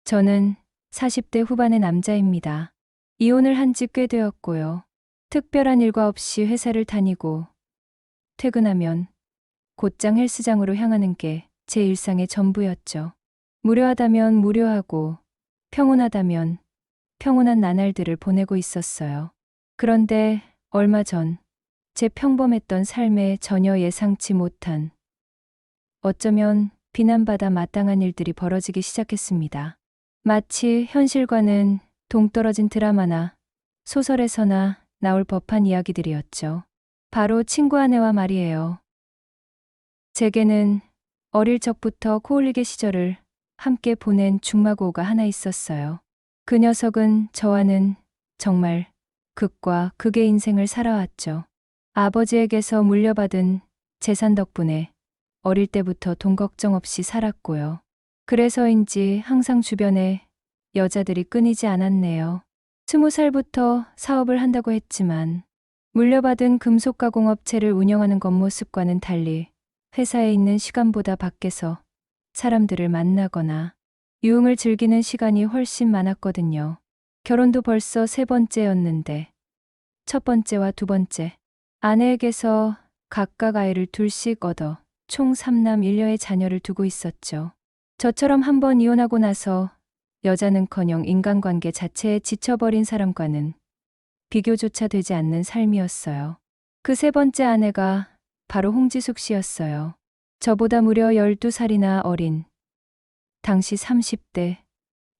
저는 40대 후반의 남자입니다. 이혼을 한 지 꽤 되었고요. 특별한 일과 없이 회사를 다니고 퇴근하면 곧장 헬스장으로 향하는 게 제 일상의 전부였죠. 무료하다면 무료하고 평온하다면 평온한 나날들을 보내고 있었어요. 그런데 얼마 전 제 평범했던 삶에 전혀 예상치 못한, 어쩌면 비난받아 마땅한 일들이 벌어지기 시작했습니다. 마치 현실과는 동떨어진 드라마나 소설에서나 나올 법한 이야기들이었죠. 바로 친구 아내와 말이에요. 제게는 어릴 적부터 코올리게 시절을 함께 보낸 중마고우가 하나 있었어요. 그 녀석은 저와는 정말 극과 극의 인생을 살아왔죠. 아버지에게서 물려받은 재산 덕분에 어릴 때부터 돈 걱정 없이 살았고요. 그래서인지 항상 주변에 여자들이 끊이지 않았네요. 20살부터 사업을 한다고 했지만 물려받은 금속가공업체를 운영하는 겉모습과는 달리 회사에 있는 시간보다 밖에서 사람들을 만나거나 유흥을 즐기는 시간이 훨씬 많았거든요. 결혼도 벌써 3번째였는데 첫 번째와 두 번째, 아내에게서 각각 아이를 둘씩 얻어 총 3남 1녀의 자녀를 두고 있었죠. 저처럼 한 번 이혼하고 나서 여자는커녕 인간관계 자체에 지쳐버린 사람과는 비교조차 되지 않는 삶이었어요. 그 세 번째 아내가 바로 홍지숙 씨였어요. 저보다 무려 12살이나 어린, 당시 30대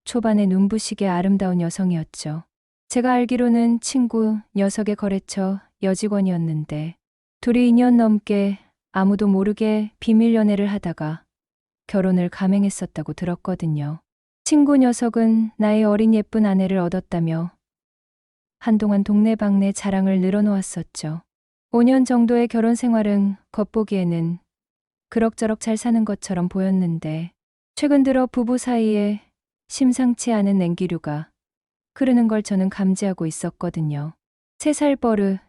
초반의 눈부시게 아름다운 여성이었죠. 제가 알기로는 친구 녀석의 거래처 여직원이었는데 둘이 2년 넘게 아무도 모르게 비밀 연애를 하다가 결혼을 감행했었다고 들었거든요. 친구 녀석은 나이 어린 예쁜 아내를 얻었다며 한동안 동네방네 자랑을 늘어놓았었죠. 5년 정도의 결혼 생활은 겉보기에는 그럭저럭 잘 사는 것처럼 보였는데 최근 들어 부부 사이에 심상치 않은 냉기류가 흐르는 걸 저는 감지하고 있었거든요. 3살 버릇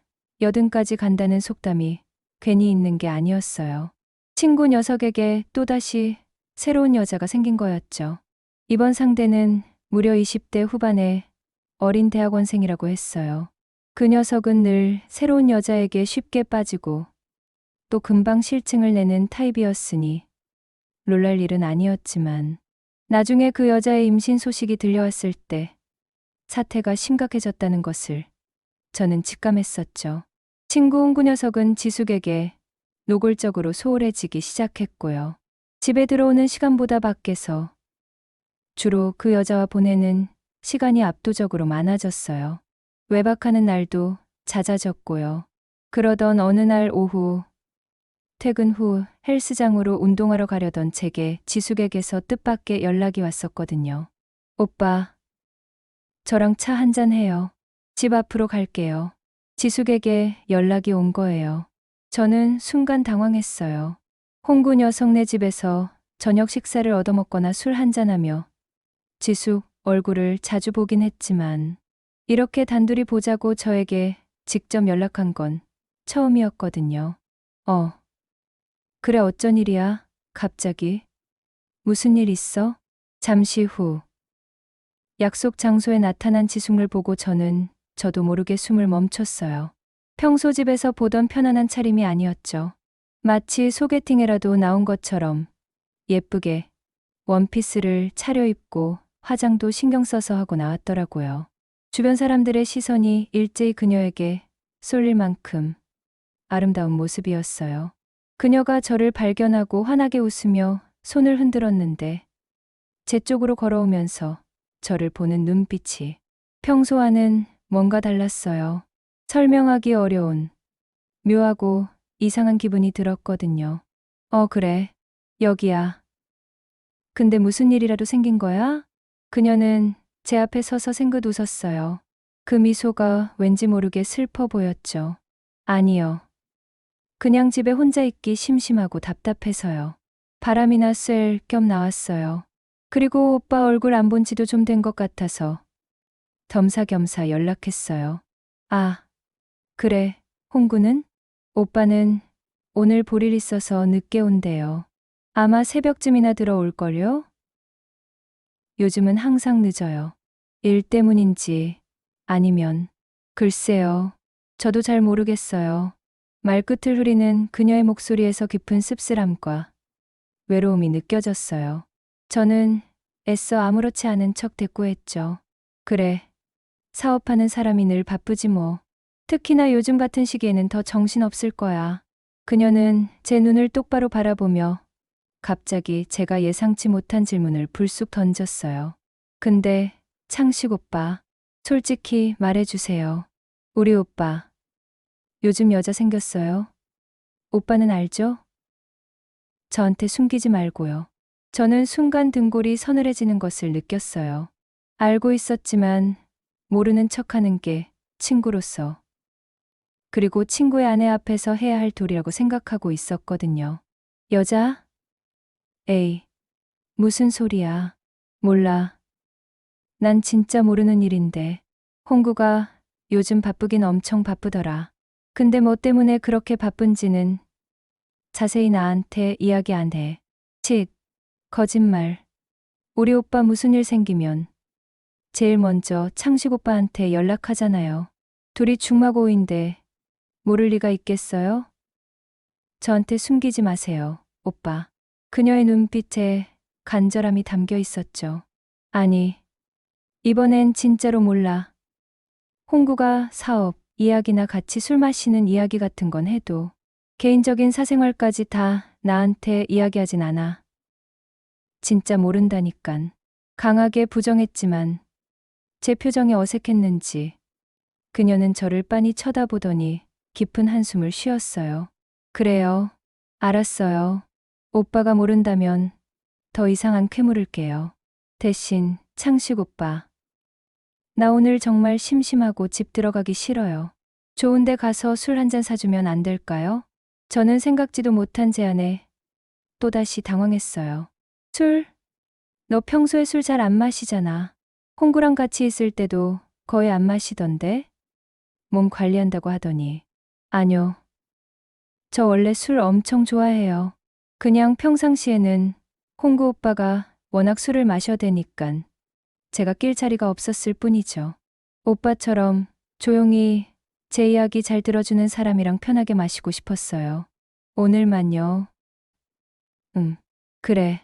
80까지 간다는 속담이 괜히 있는 게 아니었어요. 친구 녀석에게 또다시 새로운 여자가 생긴 거였죠. 이번 상대는 무려 20대 후반의 어린 대학원생이라고 했어요. 그 녀석은 늘 새로운 여자에게 쉽게 빠지고 또 금방 실증을 내는 타입이었으니 놀랄 일은 아니었지만 나중에 그 여자의 임신 소식이 들려왔을 때 사태가 심각해졌다는 것을 저는 직감했었죠. 친구 홍구 녀석은 지숙에게 노골적으로 소홀해지기 시작했고요. 집에 들어오는 시간보다 밖에서 주로 그 여자와 보내는 시간이 압도적으로 많아졌어요. 외박하는 날도 잦아졌고요. 그러던 어느 날 오후, 퇴근 후 헬스장으로 운동하러 가려던 제게 지숙에게서 뜻밖의 연락이 왔었거든요. 오빠, 저랑 차 한잔 해요. 집 앞으로 갈게요. 지숙에게 연락이 온 거예요. 저는 순간 당황했어요. 홍구 녀석네 집에서 저녁 식사를 얻어먹거나 술 한잔하며 지숙 얼굴을 자주 보긴 했지만 이렇게 단둘이 보자고 저에게 직접 연락한 건 처음이었거든요. 그래 어쩐 일이야? 갑자기? 무슨 일 있어? 잠시 후 약속 장소에 나타난 지숙을 보고 저도 모르게 숨을 멈췄어요. 평소 집에서 보던 편안한 차림이 아니었죠. 마치 소개팅에라도 나온 것처럼 예쁘게 원피스를 차려입고 화장도 신경 써서 하고 나왔더라고요. 주변 사람들의 시선이 일제히 그녀에게 쏠릴 만큼 아름다운 모습이었어요. 그녀가 저를 발견하고 환하게 웃으며 손을 흔들었는데 제 쪽으로 걸어오면서 저를 보는 눈빛이 평소와는 뭔가 달랐어요. 설명하기 어려운 묘하고 이상한 기분이 들었거든요. 그래. 여기야. 근데 무슨 일이라도 생긴 거야? 그녀는 제 앞에 서서 생긋 웃었어요. 그 미소가 왠지 모르게 슬퍼 보였죠. 아니요. 그냥 집에 혼자 있기 심심하고 답답해서요. 바람이나 쐴 겸 나왔어요. 그리고 오빠 얼굴 안 본 지도 좀 된 것 같아서 겸사겸사 연락했어요. 아, 그래. 홍구는? 오빠는 오늘 볼 일 있어서 늦게 온대요. 아마 새벽쯤이나 들어올걸요? 요즘은 항상 늦어요. 일 때문인지 아니면 글쎄요. 저도 잘 모르겠어요. 말끝을 흐리는 그녀의 목소리에서 깊은 씁쓸함과 외로움이 느껴졌어요. 저는 애써 아무렇지 않은 척 대꾸했죠. 그래. 사업하는 사람이 늘 바쁘지 뭐. 특히나 요즘 같은 시기에는 더 정신없을 거야. 그녀는 제 눈을 똑바로 바라보며 갑자기 제가 예상치 못한 질문을 불쑥 던졌어요. 근데 창식 오빠, 솔직히 말해주세요. 우리 오빠, 요즘 여자 생겼어요? 오빠는 알죠? 저한테 숨기지 말고요. 저는 순간 등골이 서늘해지는 것을 느꼈어요. 알고 있었지만 모르는 척하는 게 친구로서, 그리고 친구의 아내 앞에서 해야 할 도리라고 생각하고 있었거든요. 여자? 에이, 무슨 소리야. 몰라. 난 진짜 모르는 일인데. 홍구가 요즘 바쁘긴 엄청 바쁘더라. 근데 뭐 때문에 그렇게 바쁜지는 자세히 나한테 이야기 안 해. 칫, 거짓말. 우리 오빠 무슨 일 생기면 제일 먼저 창식 오빠한테 연락하잖아요. 둘이 중마고인데 모를 리가 있겠어요? 저한테 숨기지 마세요, 오빠. 그녀의 눈빛에 간절함이 담겨 있었죠. 아니, 이번엔 진짜로 몰라. 홍구가 사업, 이야기나 같이 술 마시는 이야기 같은 건 해도 개인적인 사생활까지 다 나한테 이야기하진 않아. 진짜 모른다니깐. 강하게 부정했지만 제 표정이 어색했는지 그녀는 저를 빤히 쳐다보더니 깊은 한숨을 쉬었어요. 그래요. 알았어요. 오빠가 모른다면 더 이상 안 캐물을게요. 대신 창식 오빠. 나 오늘 정말 심심하고 집 들어가기 싫어요. 좋은 데 가서 술 한잔 사주면 안 될까요? 저는 생각지도 못한 제안에 또다시 당황했어요. 술? 너 평소에 술 잘 안 마시잖아. 홍구랑 같이 있을 때도 거의 안 마시던데? 몸 관리한다고 하더니. 아뇨. 저 원래 술 엄청 좋아해요. 그냥 평상시에는 홍구 오빠가 워낙 술을 마셔대니깐 제가 낄 자리가 없었을 뿐이죠. 오빠처럼 조용히 제 이야기 잘 들어주는 사람이랑 편하게 마시고 싶었어요. 오늘만요. 응. 그래.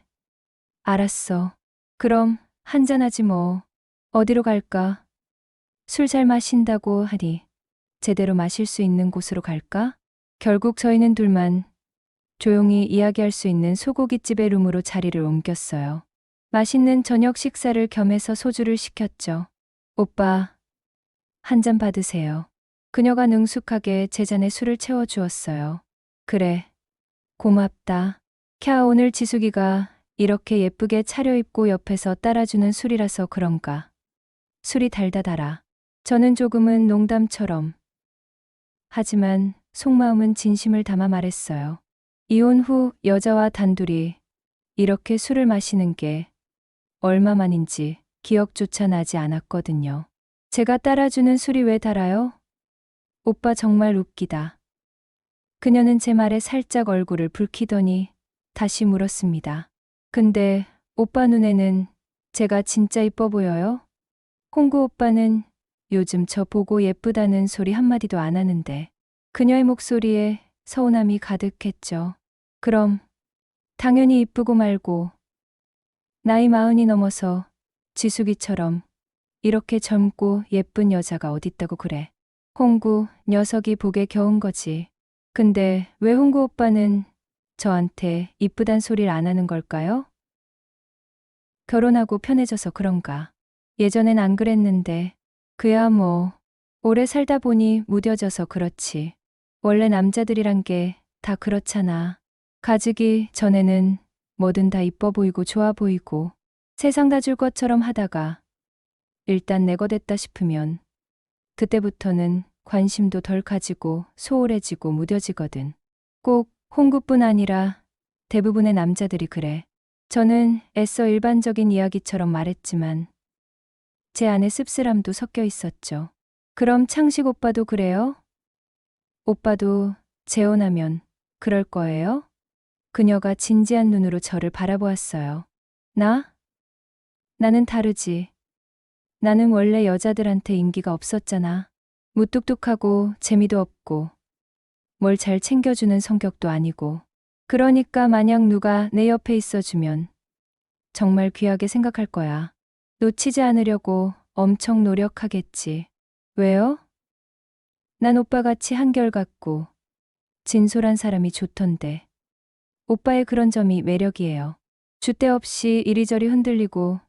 알았어. 그럼 한잔하지 뭐. 어디로 갈까? 술 잘 마신다고 하니 제대로 마실 수 있는 곳으로 갈까? 결국 저희는 둘만 조용히 이야기할 수 있는 소고기집의 룸으로 자리를 옮겼어요. 맛있는 저녁 식사를 겸해서 소주를 시켰죠. 오빠, 한 잔 받으세요. 그녀가 능숙하게 제 잔에 술을 채워주었어요. 그래, 고맙다. 캬, 오늘 지숙이가 이렇게 예쁘게 차려입고 옆에서 따라주는 술이라서 그런가. 술이 달다 달아. 저는 조금은 농담처럼, 하지만 속마음은 진심을 담아 말했어요. 이혼 후 여자와 단둘이 이렇게 술을 마시는 게 얼마만인지 기억조차 나지 않았거든요. 제가 따라주는 술이 왜 달아요? 오빠 정말 웃기다. 그녀는 제 말에 살짝 얼굴을 붉히더니 다시 물었습니다. 근데 오빠 눈에는 제가 진짜 이뻐 보여요? 홍구 오빠는 요즘 저 보고 예쁘다는 소리 한마디도 안 하는데 그녀의 목소리에 서운함이 가득했죠. 그럼 당연히 이쁘고 말고 나이 40이 넘어서 지숙이처럼 이렇게 젊고 예쁜 여자가 어딨다고 그래. 홍구 녀석이 보게 겨운 거지. 근데 왜 홍구 오빠는 저한테 이쁘단 소리를 안 하는 걸까요? 결혼하고 편해져서 그런가. 예전엔 안 그랬는데 그야 뭐 오래 살다 보니 무뎌져서 그렇지. 원래 남자들이란 게 다 그렇잖아. 가지기 전에는 뭐든 다 이뻐 보이고 좋아 보이고 세상 다 줄 것처럼 하다가 일단 내 거 됐다 싶으면 그때부터는 관심도 덜 가지고 소홀해지고 무뎌지거든. 꼭 홍구뿐 아니라 대부분의 남자들이 그래. 저는 애써 일반적인 이야기처럼 말했지만 제 안에 씁쓸함도 섞여 있었죠. 그럼 창식 오빠도 그래요? 오빠도 재혼하면 그럴 거예요? 그녀가 진지한 눈으로 저를 바라보았어요. 나? 나는 다르지. 나는 원래 여자들한테 인기가 없었잖아. 무뚝뚝하고 재미도 없고 뭘 잘 챙겨주는 성격도 아니고. 그러니까 만약 누가 내 옆에 있어주면 정말 귀하게 생각할 거야. 놓치지 않으려고 엄청 노력하겠지. 왜요? 난 오빠같이 한결같고 진솔한 사람이 좋던데. 오빠의 그런 점이 매력이에요. 줏대 없이 이리저리 흔들리고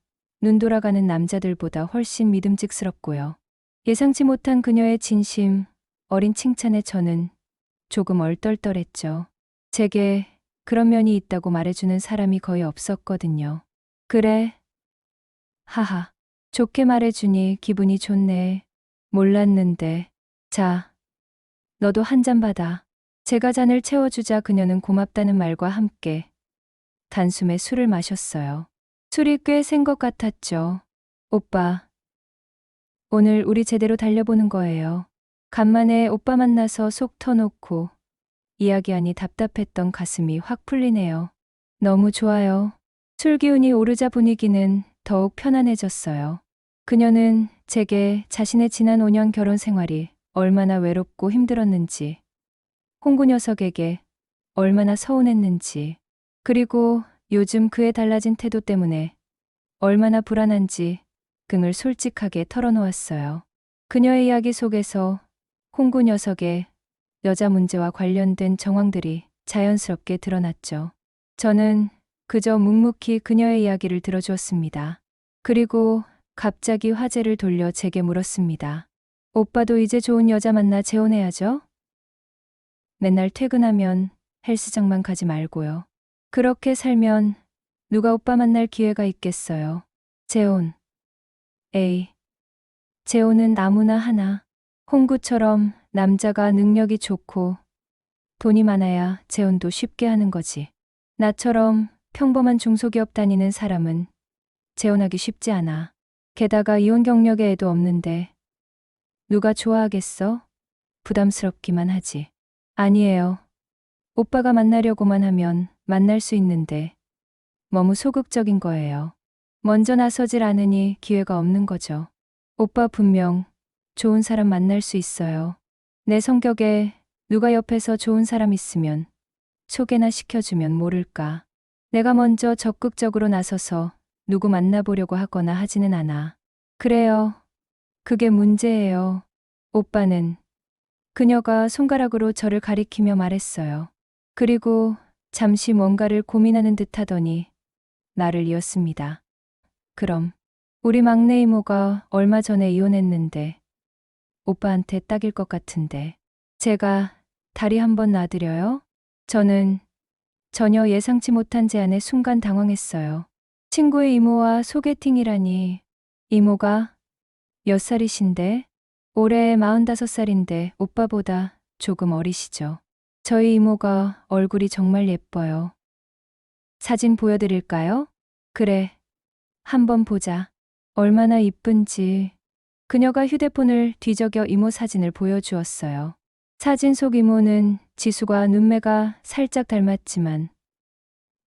눈 돌아가는 남자들보다 훨씬 믿음직스럽고요. 예상치 못한 그녀의 진심, 어린 칭찬에 저는 조금 얼떨떨했죠. 제게 그런 면이 있다고 말해주는 사람이 거의 없었거든요. 그래. 하하. 좋게 말해주니 기분이 좋네. 몰랐는데. 자, 너도 한 잔 받아. 제가 잔을 채워주자 그녀는 고맙다는 말과 함께 단숨에 술을 마셨어요. 술이 꽤 센 것 같았죠. 오빠, 오늘 우리 제대로 달려보는 거예요. 간만에 오빠 만나서 속 터놓고 이야기하니 답답했던 가슴이 확 풀리네요. 너무 좋아요. 술 기운이 오르자 분위기는 더욱 편안해졌어요. 그녀는 제게 자신의 지난 5년 결혼 생활이 얼마나 외롭고 힘들었는지, 홍구 녀석에게 얼마나 서운했는지, 그리고 요즘 그의 달라진 태도 때문에 얼마나 불안한지 긍을 솔직하게 털어놓았어요. 그녀의 이야기 속에서 홍구 녀석의 여자 문제와 관련된 정황들이 자연스럽게 드러났죠. 저는 그저 묵묵히 그녀의 이야기를 들어주었습니다. 그리고 갑자기 화제를 돌려 제게 물었습니다. 오빠도 이제 좋은 여자 만나 재혼해야죠? 맨날 퇴근하면 헬스장만 가지 말고요. 그렇게 살면 누가 오빠 만날 기회가 있겠어요. 재혼. 에이. 재혼은 아무나 하나. 홍구처럼 남자가 능력이 좋고 돈이 많아야 재혼도 쉽게 하는 거지. 나처럼 평범한 중소기업 다니는 사람은 재혼하기 쉽지 않아. 게다가 이혼 경력에 애도 없는데 누가 좋아하겠어? 부담스럽기만 하지. 아니에요. 오빠가 만나려고만 하면 만날 수 있는데 너무 소극적인 거예요. 먼저 나서질 않으니 기회가 없는 거죠. 오빠 분명 좋은 사람 만날 수 있어요. 내 성격에 누가 옆에서 좋은 사람 있으면 소개나 시켜주면 모를까. 내가 먼저 적극적으로 나서서 누구 만나보려고 하거나 하지는 않아. 그래요. 그게 문제예요. 오빠는. 그녀가 손가락으로 저를 가리키며 말했어요. 그리고 잠시 뭔가를 고민하는 듯 하더니 나를 이었습니다. 그럼 우리 막내 이모가 얼마 전에 이혼했는데 오빠한테 딱일 것 같은데 제가 다리 한번 놔드려요? 저는 전혀 예상치 못한 제안에 순간 당황했어요. 친구의 이모와 소개팅이라니. 이모가 몇 살이신데? 올해 45살인데 오빠보다 조금 어리시죠. 저희 이모가 얼굴이 정말 예뻐요. 사진 보여드릴까요? 그래. 한번 보자. 얼마나 이쁜지. 그녀가 휴대폰을 뒤적여 이모 사진을 보여주었어요. 사진 속 이모는 지수가 눈매가 살짝 닮았지만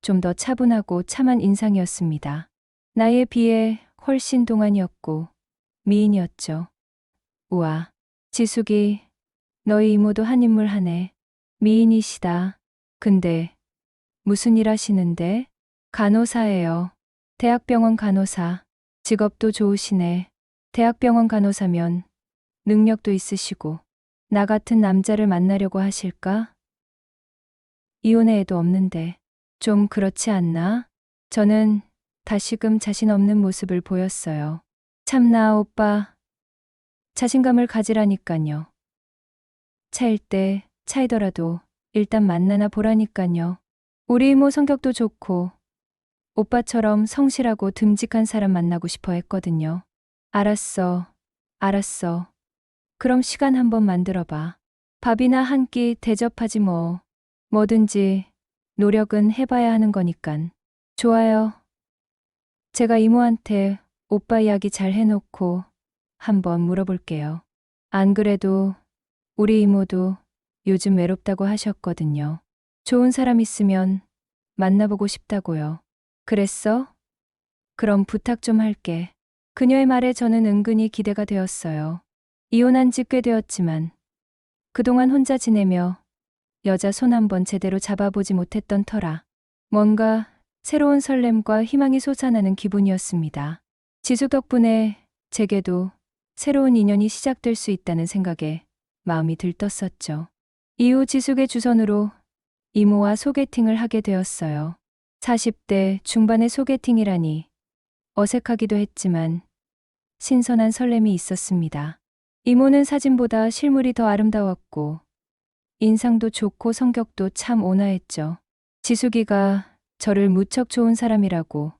좀 더 차분하고 참한 인상이었습니다. 나이에 비해 훨씬 동안이었고 미인이었죠. 우와, 지숙이, 너희 이모도 한 인물 하네. 미인이시다. 근데 무슨 일 하시는데? 간호사예요. 대학병원 간호사. 직업도 좋으시네. 대학병원 간호사면 능력도 있으시고 나 같은 남자를 만나려고 하실까? 이혼의 애도 없는데 좀 그렇지 않나? 저는 다시금 자신 없는 모습을 보였어요. 참나 오빠. 자신감을 가지라니깐요. 차일 때 차이더라도 일단 만나나 보라니깐요. 우리 이모 성격도 좋고 오빠처럼 성실하고 듬직한 사람 만나고 싶어 했거든요. 알았어. 알았어. 그럼 시간 한번 만들어봐. 밥이나 한 끼 대접하지 뭐. 뭐든지 노력은 해봐야 하는 거니깐. 좋아요. 제가 이모한테 오빠 이야기 잘 해놓고 한번 물어볼게요. 안 그래도 우리 이모도 요즘 외롭다고 하셨거든요. 좋은 사람 있으면 만나보고 싶다고요. 그랬어? 그럼 부탁 좀 할게. 그녀의 말에 저는 은근히 기대가 되었어요. 이혼한 지 꽤 되었지만 그동안 혼자 지내며 여자 손 한 번 제대로 잡아보지 못했던 터라 뭔가 새로운 설렘과 희망이 솟아나는 기분이었습니다. 지수 덕분에 제게도 새로운 인연이 시작될 수 있다는 생각에 마음이 들떴었죠. 이후 지숙의 주선으로 이모와 소개팅을 하게 되었어요. 40대 중반의 소개팅이라니 어색하기도 했지만 신선한 설렘이 있었습니다. 이모는 사진보다 실물이 더 아름다웠고 인상도 좋고 성격도 참 온화했죠. 지숙이가 저를 무척 좋은 사람이라고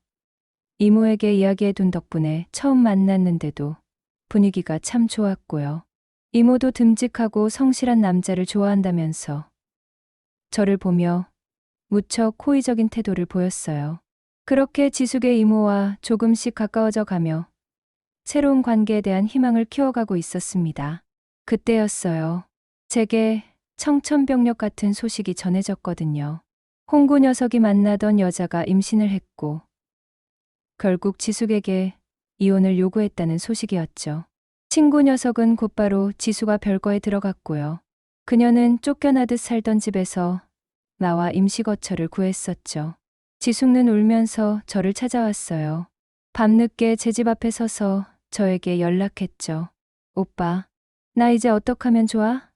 이모에게 이야기해 둔 덕분에 처음 만났는데도 분위기가 참 좋았고요. 이모도 듬직하고 성실한 남자를 좋아한다면서 저를 보며 무척 호의적인 태도를 보였어요. 그렇게 지숙의 이모와 조금씩 가까워져 가며 새로운 관계에 대한 희망을 키워가고 있었습니다. 그때였어요. 제게 청천벽력 같은 소식이 전해졌거든요. 홍구 녀석이 만나던 여자가 임신을 했고 결국 지숙에게 이혼을 요구했다는 소식이었죠. 친구 녀석은 곧바로 지수가 별거에 들어갔고요. 그녀는 쫓겨나듯 살던 집에서 나와 임시거처를 구했었죠. 지숙는 울면서 저를 찾아왔어요. 밤늦게 제 집 앞에 서서 저에게 연락했죠. 오빠, 나 이제 어떡하면 좋아?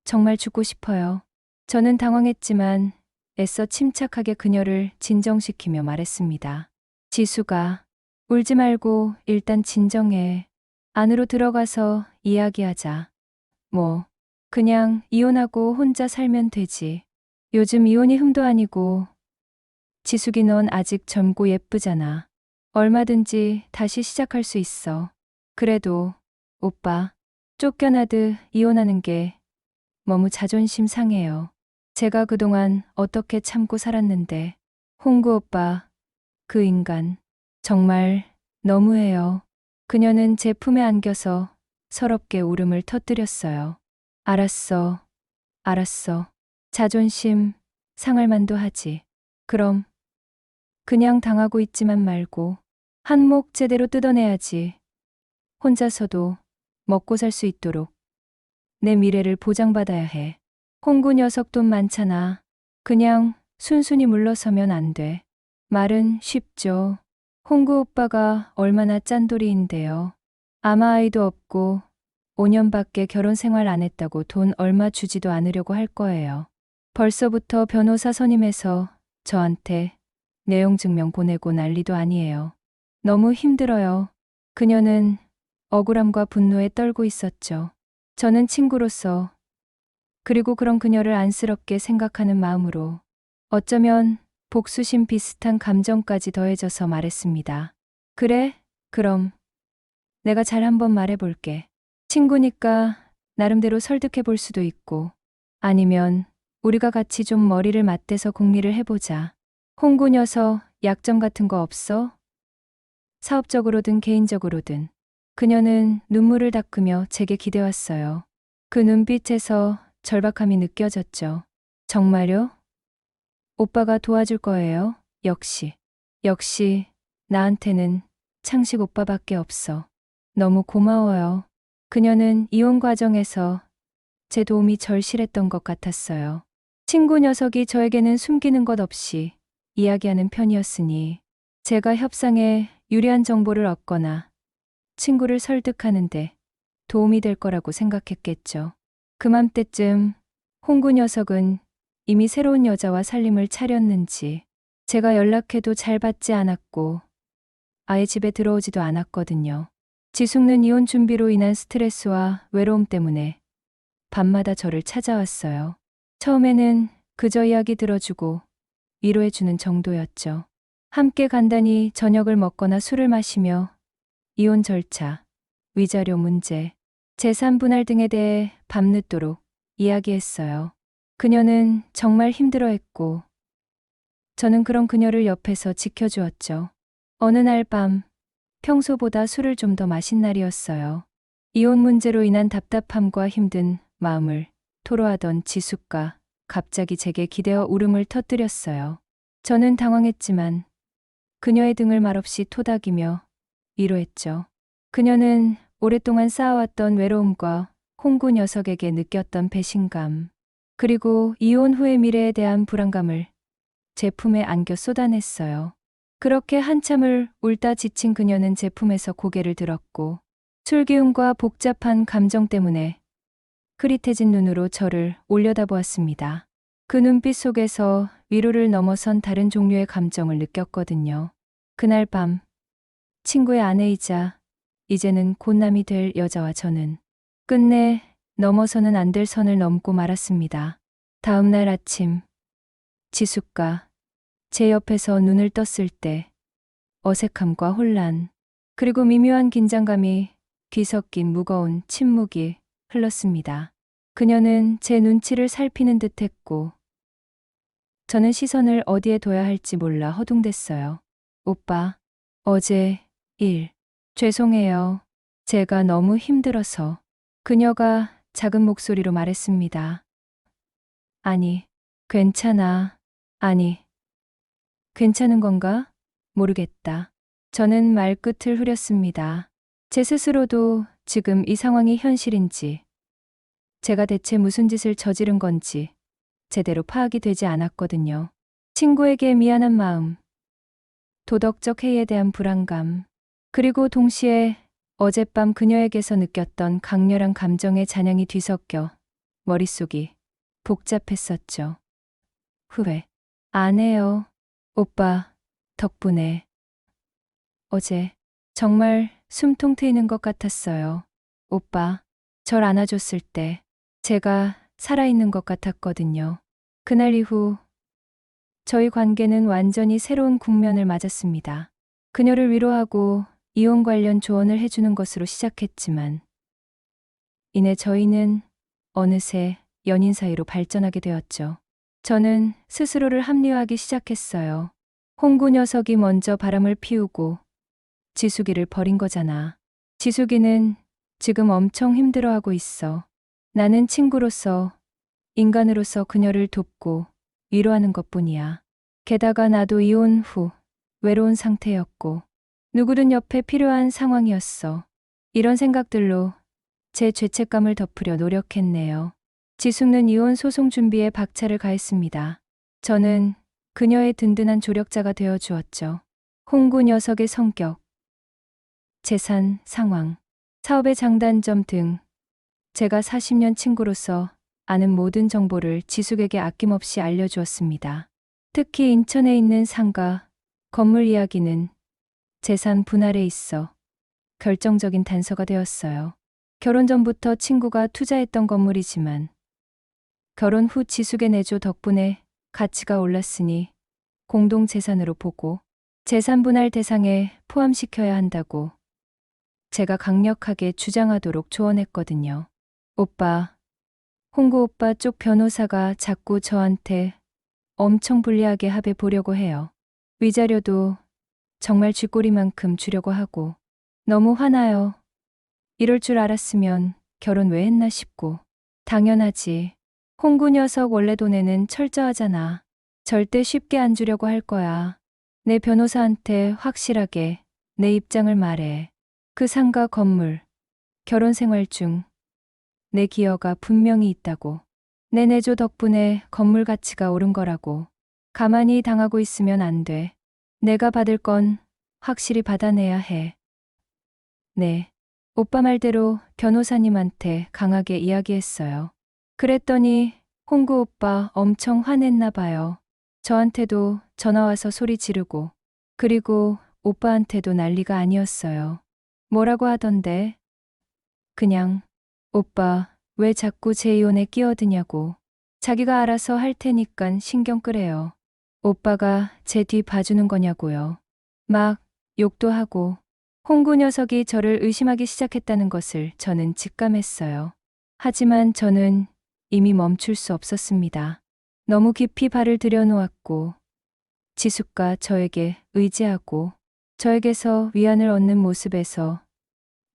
정말 죽고 싶어요. 저는 당황했지만 애써 침착하게 그녀를 진정시키며 말했습니다. 지수가, 울지 말고 일단 진정해. 안으로 들어가서 이야기하자. 뭐, 그냥 이혼하고 혼자 살면 되지. 요즘 이혼이 흠도 아니고, 지숙이 넌 아직 젊고 예쁘잖아. 얼마든지 다시 시작할 수 있어. 그래도, 오빠, 쫓겨나듯 이혼하는 게 너무 자존심 상해요. 제가 그동안 어떻게 참고 살았는데, 홍구 오빠, 그 인간, 정말 너무해요. 그녀는 제 품에 안겨서 서럽게 울음을 터뜨렸어요. 알았어, 알았어. 자존심 상할 만도 하지. 그럼 그냥 당하고 있지만 말고 한몫 제대로 뜯어내야지. 혼자서도 먹고 살 수 있도록 내 미래를 보장받아야 해. 홍구 녀석 돈 많잖아. 그냥 순순히 물러서면 안 돼. 말은 쉽죠. 홍구 오빠가 얼마나 짠돌이인데요. 아마 아이도 없고 5년밖에 결혼 생활 안 했다고 돈 얼마 주지도 않으려고 할 거예요. 벌써부터 변호사 선임해서 저한테 내용 증명 보내고 난리도 아니에요. 너무 힘들어요. 그녀는 억울함과 분노에 떨고 있었죠. 저는 친구로서 그리고 그런 그녀를 안쓰럽게 생각하는 마음으로 어쩌면 복수심 비슷한 감정까지 더해져서 말했습니다. 그래, 그럼 내가 잘 한번 말해볼게. 친구니까 나름대로 설득해 볼 수도 있고 아니면 우리가 같이 좀 머리를 맞대서 궁리를 해보자. 홍구 녀석 약점 같은 거 없어? 사업적으로든 개인적으로든. 그녀는 눈물을 닦으며 제게 기대왔어요. 그 눈빛에서 절박함이 느껴졌죠. 정말요? 오빠가 도와줄 거예요? 역시 나한테는 창식 오빠밖에 없어. 너무 고마워요. 그녀는 이혼 과정에서 제 도움이 절실했던 것 같았어요. 친구 녀석이 저에게는 숨기는 것 없이 이야기하는 편이었으니 제가 협상에 유리한 정보를 얻거나 친구를 설득하는데 도움이 될 거라고 생각했겠죠. 그맘때쯤 홍구 녀석은 이미 새로운 여자와 살림을 차렸는지 제가 연락해도 잘 받지 않았고 아예 집에 들어오지도 않았거든요. 지숙는 이혼 준비로 인한 스트레스와 외로움 때문에 밤마다 저를 찾아왔어요. 처음에는 그저 이야기 들어주고 위로해주는 정도였죠. 함께 간단히 저녁을 먹거나 술을 마시며 이혼 절차, 위자료 문제, 재산 분할 등에 대해 밤늦도록 이야기했어요. 그녀는 정말 힘들어했고 저는 그런 그녀를 옆에서 지켜주었죠. 어느 날 밤 평소보다 술을 좀 더 마신 날이었어요. 이혼 문제로 인한 답답함과 힘든 마음을 토로하던 지숙과 갑자기 제게 기대어 울음을 터뜨렸어요. 저는 당황했지만 그녀의 등을 말없이 토닥이며 위로했죠. 그녀는 오랫동안 쌓아왔던 외로움과 홍구 녀석에게 느꼈던 배신감, 그리고 이혼 후의 미래에 대한 불안감을 제 품에 안겨 쏟아냈어요. 그렇게 한참을 울다 지친 그녀는 제 품에서 고개를 들었고 술기운과 복잡한 감정 때문에 흐릿해진 눈으로 저를 올려다보았습니다. 그 눈빛 속에서 위로를 넘어선 다른 종류의 감정을 느꼈거든요. 그날 밤 친구의 아내이자 이제는 곧남이 될 여자와 저는 끝내 넘어서는 안 될 선을 넘고 말았습니다. 다음 날 아침 지숙과 제 옆에서 눈을 떴을 때 어색함과 혼란, 그리고 미묘한 긴장감이 뒤섞인 무거운 침묵이 흘렀습니다. 그녀는 제 눈치를 살피는 듯 했고 저는 시선을 어디에 둬야 할지 몰라 허둥댔어요. 오빠, 어제 일 죄송해요. 제가 너무 힘들어서. 그녀가 작은 목소리로 말했습니다. 아니, 괜찮아. 아니, 괜찮은 건가? 모르겠다. 저는 말끝을 흐렸습니다. 제 스스로도 지금 이 상황이 현실인지, 제가 대체 무슨 짓을 저지른 건지 제대로 파악이 되지 않았거든요. 친구에게 미안한 마음, 도덕적 해이에 대한 불안감, 그리고 동시에 어젯밤 그녀에게서 느꼈던 강렬한 감정의 잔향이 뒤섞여 머릿속이 복잡했었죠. 후회. 안 해요. 오빠 덕분에. 어제 정말 숨통 트이는 것 같았어요. 오빠, 절 안아줬을 때 제가 살아있는 것 같았거든요. 그날 이후 저희 관계는 완전히 새로운 국면을 맞았습니다. 그녀를 위로하고 이혼 관련 조언을 해주는 것으로 시작했지만 이내 저희는 어느새 연인 사이로 발전하게 되었죠. 저는 스스로를 합리화하기 시작했어요. 홍구 녀석이 먼저 바람을 피우고 지숙이를 버린 거잖아. 지숙이는 지금 엄청 힘들어하고 있어. 나는 친구로서, 인간으로서 그녀를 돕고 위로하는 것뿐이야. 게다가 나도 이혼 후 외로운 상태였고 누구든 옆에 필요한 상황이었어. 이런 생각들로 제 죄책감을 덮으려 노력했네요. 지숙는 이혼 소송 준비에 박차를 가했습니다. 저는 그녀의 든든한 조력자가 되어 주었죠. 홍구 녀석의 성격, 재산, 상황, 사업의 장단점 등 제가 40년 친구로서 아는 모든 정보를 지숙에게 아낌없이 알려주었습니다. 특히 인천에 있는 상가, 건물 이야기는 재산 분할에 있어 결정적인 단서가 되었어요. 결혼 전부터 친구가 투자했던 건물이지만 결혼 후 지숙의 내조 덕분에 가치가 올랐으니 공동 재산으로 보고 재산 분할 대상에 포함시켜야 한다고 제가 강력하게 주장하도록 조언했거든요. 오빠, 홍구 오빠 쪽 변호사가 자꾸 저한테 엄청 불리하게 합의 보려고 해요. 위자료도 정말 쥐꼬리만큼 주려고 하고 너무 화나요. 이럴 줄 알았으면 결혼 왜 했나 싶고. 당연하지. 홍구 녀석 원래 돈에는 철저하잖아. 절대 쉽게 안 주려고 할 거야. 내 변호사한테 확실하게 내 입장을 말해. 그 상가 건물, 결혼 생활 중 내 기여가 분명히 있다고. 내 내조 덕분에 건물 가치가 오른 거라고. 가만히 당하고 있으면 안 돼. 내가 받을 건 확실히 받아내야 해. 네. 오빠 말대로 변호사님한테 강하게 이야기했어요. 그랬더니 홍구 오빠 엄청 화냈나 봐요. 저한테도 전화 와서 소리 지르고, 그리고 오빠한테도 난리가 아니었어요. 뭐라고 하던데? 그냥 오빠 왜 자꾸 제 이혼에 끼어드냐고. 자기가 알아서 할 테니깐 신경 끄래요. 오빠가 제 뒤 봐주는 거냐고요. 막 욕도 하고. 홍구 녀석이 저를 의심하기 시작했다는 것을 저는 직감했어요. 하지만 저는 이미 멈출 수 없었습니다. 너무 깊이 발을 들여놓았고 지숙과 저에게 의지하고 저에게서 위안을 얻는 모습에서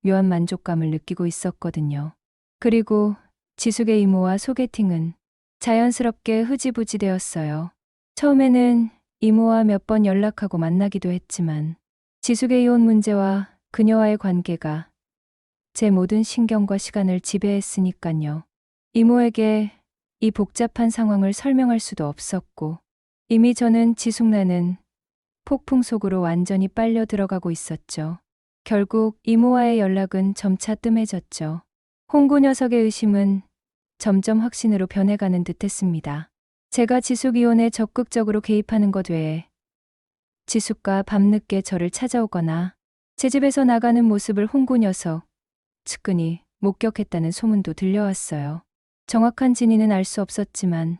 묘한 만족감을 느끼고 있었거든요. 그리고 지숙의 이모와 소개팅은 자연스럽게 흐지부지 되었어요. 처음에는 이모와 몇 번 연락하고 만나기도 했지만 지숙의 이혼 문제와 그녀와의 관계가 제 모든 신경과 시간을 지배했으니깐요. 이모에게 이 복잡한 상황을 설명할 수도 없었고 이미 저는 지숙라는 폭풍 속으로 완전히 빨려 들어가고 있었죠. 결국 이모와의 연락은 점차 뜸해졌죠. 홍구 녀석의 의심은 점점 확신으로 변해가는 듯했습니다. 제가 지숙 이혼에 적극적으로 개입하는 것 외에 지숙과 밤늦게 저를 찾아오거나 제 집에서 나가는 모습을 홍구 녀석 측근이 목격했다는 소문도 들려왔어요. 정확한 진위는 알 수 없었지만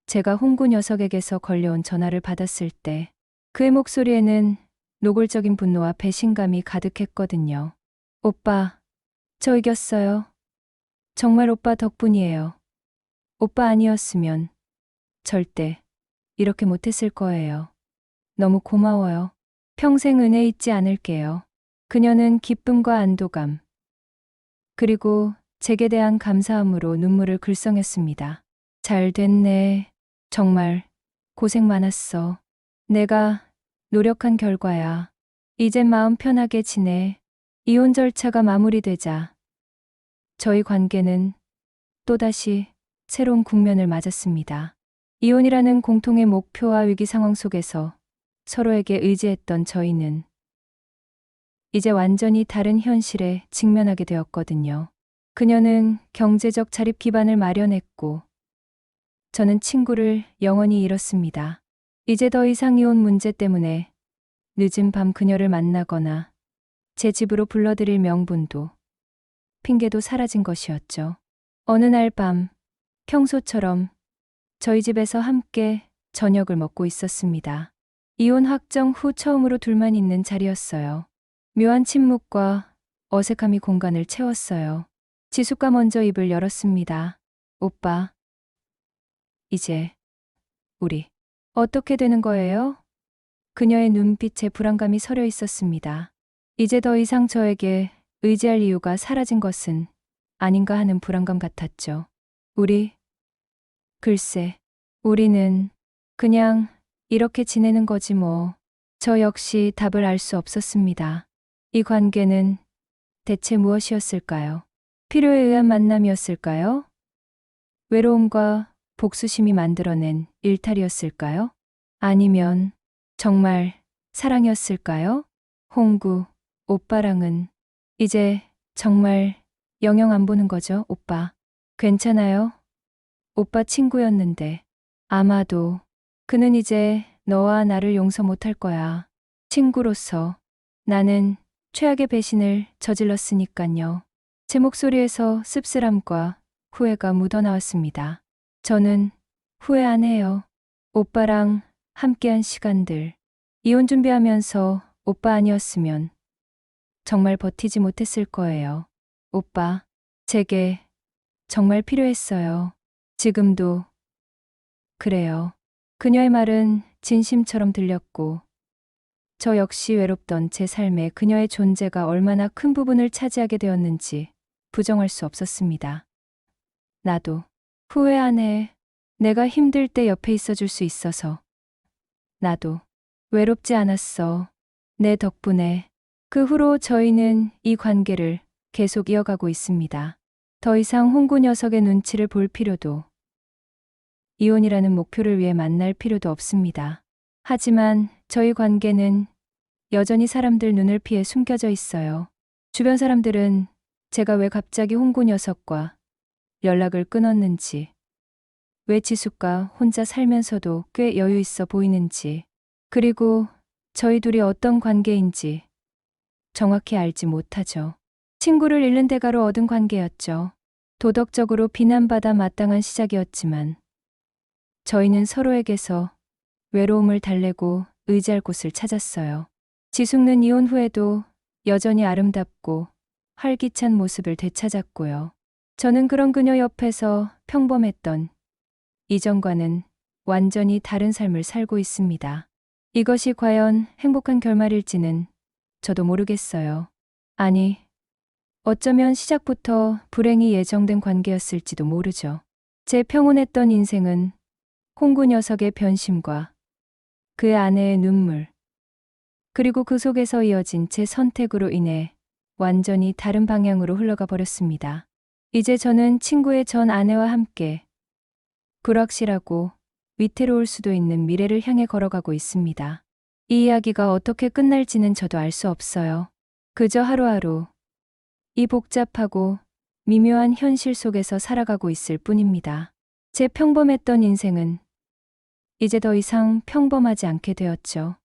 제가 홍구 녀석에게서 걸려온 전화를 받았을 때 그의 목소리에는 노골적인 분노와 배신감이 가득했거든요. 오빠, 저 이겼어요. 정말 오빠 덕분이에요. 오빠 아니었으면 절대 이렇게 못했을 거예요. 너무 고마워요. 평생 은혜 잊지 않을게요. 그녀는 기쁨과 안도감, 그리고 제게 대한 감사함으로 눈물을 글썽였습니다. 잘 됐네. 정말 고생 많았어. 내가 노력한 결과야. 이젠 마음 편하게 지내. 이혼 절차가 마무리되자 저희 관계는 또다시 새로운 국면을 맞았습니다. 이혼이라는 공통의 목표와 위기 상황 속에서 서로에게 의지했던 저희는 이제 완전히 다른 현실에 직면하게 되었거든요. 그녀는 경제적 자립 기반을 마련했고 저는 친구를 영원히 잃었습니다. 이제 더 이상 이혼 문제 때문에 늦은 밤 그녀를 만나거나 제 집으로 불러들일 명분도 핑계도 사라진 것이었죠. 어느 날 밤 평소처럼 저희 집에서 함께 저녁을 먹고 있었습니다. 이혼 확정 후 처음으로 둘만 있는 자리였어요. 묘한 침묵과 어색함이 공간을 채웠어요. 지숙가 먼저 입을 열었습니다. 오빠, 이제 우리 어떻게 되는 거예요? 그녀의 눈빛에 불안감이 서려 있었습니다. 이제 더 이상 저에게 의지할 이유가 사라진 것은 아닌가 하는 불안감 같았죠. 글쎄, 우리는 그냥 이렇게 지내는 거지 뭐. 저 역시 답을 알 수 없었습니다. 이 관계는 대체 무엇이었을까요? 필요에 의한 만남이었을까요? 외로움과 복수심이 만들어낸 일탈이었을까요? 아니면 정말 사랑이었을까요? 홍구, 오빠랑은 이제 정말 영영 안 보는 거죠, 오빠. 괜찮아요? 오빠 친구였는데 아마도 그는 이제 너와 나를 용서 못할 거야. 친구로서 나는 최악의 배신을 저질렀으니깐요. 제 목소리에서 씁쓸함과 후회가 묻어나왔습니다. 저는 후회 안 해요. 오빠랑 함께한 시간들, 이혼 준비하면서 오빠 아니었으면 정말 버티지 못했을 거예요. 오빠, 제게 정말 필요했어요. 지금도 그래요. 그녀의 말은 진심처럼 들렸고 저 역시 외롭던 제 삶에 그녀의 존재가 얼마나 큰 부분을 차지하게 되었는지 부정할 수 없었습니다. 나도 후회 안 해. 내가 힘들 때 옆에 있어줄 수 있어서. 나도 외롭지 않았어. 내 덕분에. 그 후로 저희는 이 관계를 계속 이어가고 있습니다. 더 이상 홍구 녀석의 눈치를 볼 필요도, 이혼이라는 목표를 위해 만날 필요도 없습니다. 하지만 저희 관계는 여전히 사람들 눈을 피해 숨겨져 있어요. 주변 사람들은 제가 왜 갑자기 홍구 녀석과 연락을 끊었는지, 왜 지숙과 혼자 살면서도 꽤 여유 있어 보이는지, 그리고 저희 둘이 어떤 관계인지 정확히 알지 못하죠. 친구를 잃는 대가로 얻은 관계였죠. 도덕적으로 비난받아 마땅한 시작이었지만 저희는 서로에게서 외로움을 달래고 의지할 곳을 찾았어요. 지숙는 이혼 후에도 여전히 아름답고 활기찬 모습을 되찾았고요. 저는 그런 그녀 옆에서 평범했던 이전과는 완전히 다른 삶을 살고 있습니다. 이것이 과연 행복한 결말일지는 저도 모르겠어요. 아니, 어쩌면 시작부터 불행이 예정된 관계였을지도 모르죠. 제 평온했던 인생은 홍구 녀석의 변심과 그의 아내의 눈물, 그리고 그 속에서 이어진 제 선택으로 인해 완전히 다른 방향으로 흘러가 버렸습니다. 이제 저는 친구의 전 아내와 함께 불확실하고 위태로울 수도 있는 미래를 향해 걸어가고 있습니다. 이 이야기가 어떻게 끝날지는 저도 알 수 없어요. 그저 하루하루 이 복잡하고 미묘한 현실 속에서 살아가고 있을 뿐입니다. 제 평범했던 인생은 이제 더 이상 평범하지 않게 되었죠.